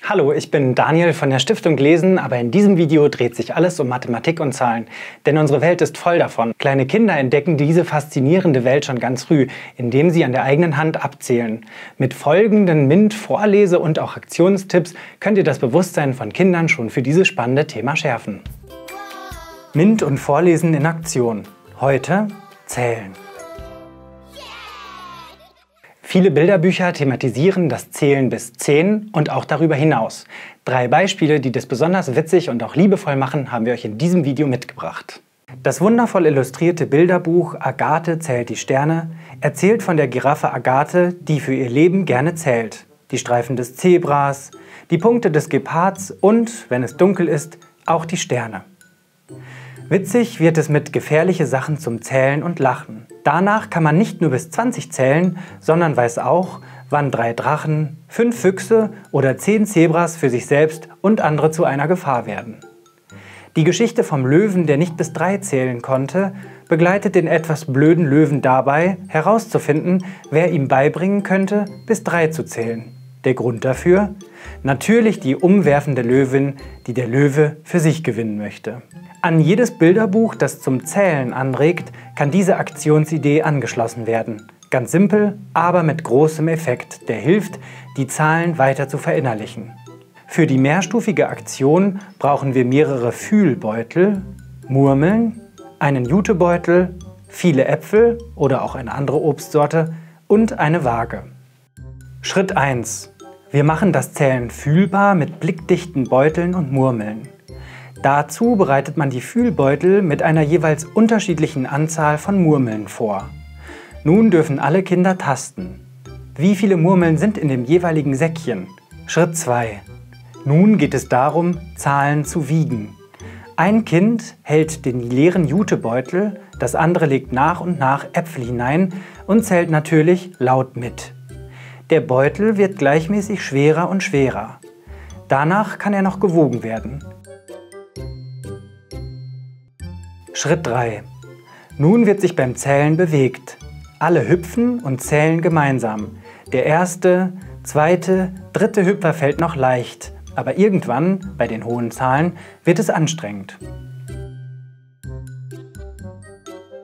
Hallo, ich bin Daniel von der Stiftung Lesen, aber in diesem Video dreht sich alles um Mathematik und Zahlen. Denn unsere Welt ist voll davon. Kleine Kinder entdecken diese faszinierende Welt schon ganz früh, indem sie an der eigenen Hand abzählen. Mit folgenden MINT-, Vorlese- und auch Aktionstipps könnt ihr das Bewusstsein von Kindern schon für dieses spannende Thema schärfen. MINT und Vorlesen in Aktion. Heute Zählen. Viele Bilderbücher thematisieren das Zählen bis 10 und auch darüber hinaus. 3 Beispiele, die das besonders witzig und auch liebevoll machen, haben wir euch in diesem Video mitgebracht. Das wundervoll illustrierte Bilderbuch Agathe zählt die Sterne erzählt von der Giraffe Agathe, die für ihr Leben gerne zählt. Die Streifen des Zebras, die Punkte des Gepards und, wenn es dunkel ist, auch die Sterne. Witzig wird es mit gefährliche Sachen zum Zählen und Lachen. Danach kann man nicht nur bis 20 zählen, sondern weiß auch, wann 3 Drachen, 5 Füchse oder 10 Zebras für sich selbst und andere zu einer Gefahr werden. Die Geschichte vom Löwen, der nicht bis 3 zählen konnte, begleitet den etwas blöden Löwen dabei, herauszufinden, wer ihm beibringen könnte, bis 3 zu zählen. Der Grund dafür? Natürlich die umwerfende Löwin, die der Löwe für sich gewinnen möchte. An jedes Bilderbuch, das zum Zählen anregt, kann diese Aktionsidee angeschlossen werden. Ganz simpel, aber mit großem Effekt, der hilft, die Zahlen weiter zu verinnerlichen. Für die mehrstufige Aktion brauchen wir mehrere Fühlbeutel, Murmeln, einen Jutebeutel, viele Äpfel oder auch eine andere Obstsorte und eine Waage. Schritt 1. Wir machen das Zählen fühlbar mit blickdichten Beuteln und Murmeln. Dazu bereitet man die Fühlbeutel mit einer jeweils unterschiedlichen Anzahl von Murmeln vor. Nun dürfen alle Kinder tasten. Wie viele Murmeln sind in dem jeweiligen Säckchen? Schritt 2. Nun geht es darum, Zahlen zu wiegen. Ein Kind hält den leeren Jutebeutel, das andere legt nach und nach Äpfel hinein und zählt natürlich laut mit. Der Beutel wird gleichmäßig schwerer und schwerer. Danach kann er noch gewogen werden. Schritt 3. Nun wird sich beim Zählen bewegt. Alle hüpfen und zählen gemeinsam. Der erste, zweite, dritte Hüpfer fällt noch leicht, aber irgendwann, bei den hohen Zahlen, wird es anstrengend.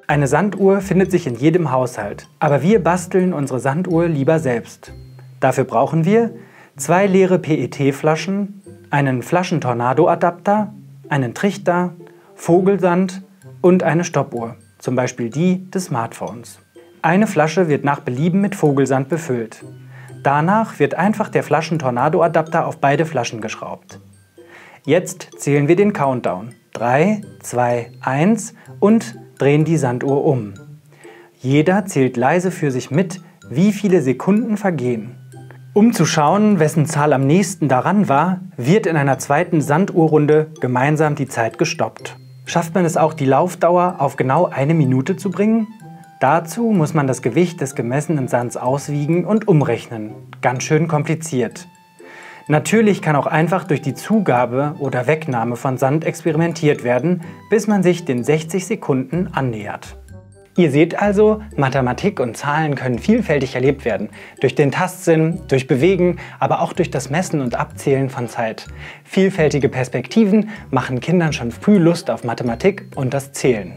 Eine Sanduhr findet sich in jedem Haushalt, aber wir basteln unsere Sanduhr lieber selbst. Dafür brauchen wir 2 leere PET-Flaschen, einen Flaschentornado-Adapter, einen Trichter, Vogelsand und eine Stoppuhr, zum Beispiel die des Smartphones. Eine Flasche wird nach Belieben mit Vogelsand befüllt. Danach wird einfach der Flaschentornado-Adapter auf beide Flaschen geschraubt. Jetzt zählen wir den Countdown. 3, 2, 1 und drehen die Sanduhr um. Jeder zählt leise für sich mit, wie viele Sekunden vergehen. Um zu schauen, wessen Zahl am nächsten daran war, wird in einer zweiten Sanduhrrunde gemeinsam die Zeit gestoppt. Schafft man es auch, die Laufdauer auf genau 1 Minute zu bringen? Dazu muss man das Gewicht des gemessenen Sands auswiegen und umrechnen. Ganz schön kompliziert. Natürlich kann auch einfach durch die Zugabe oder Wegnahme von Sand experimentiert werden, bis man sich den 60 Sekunden annähert. Ihr seht also, Mathematik und Zahlen können vielfältig erlebt werden. Durch den Tastsinn, durch Bewegen, aber auch durch das Messen und Abzählen von Zeit. Vielfältige Perspektiven machen Kindern schon früh Lust auf Mathematik und das Zählen.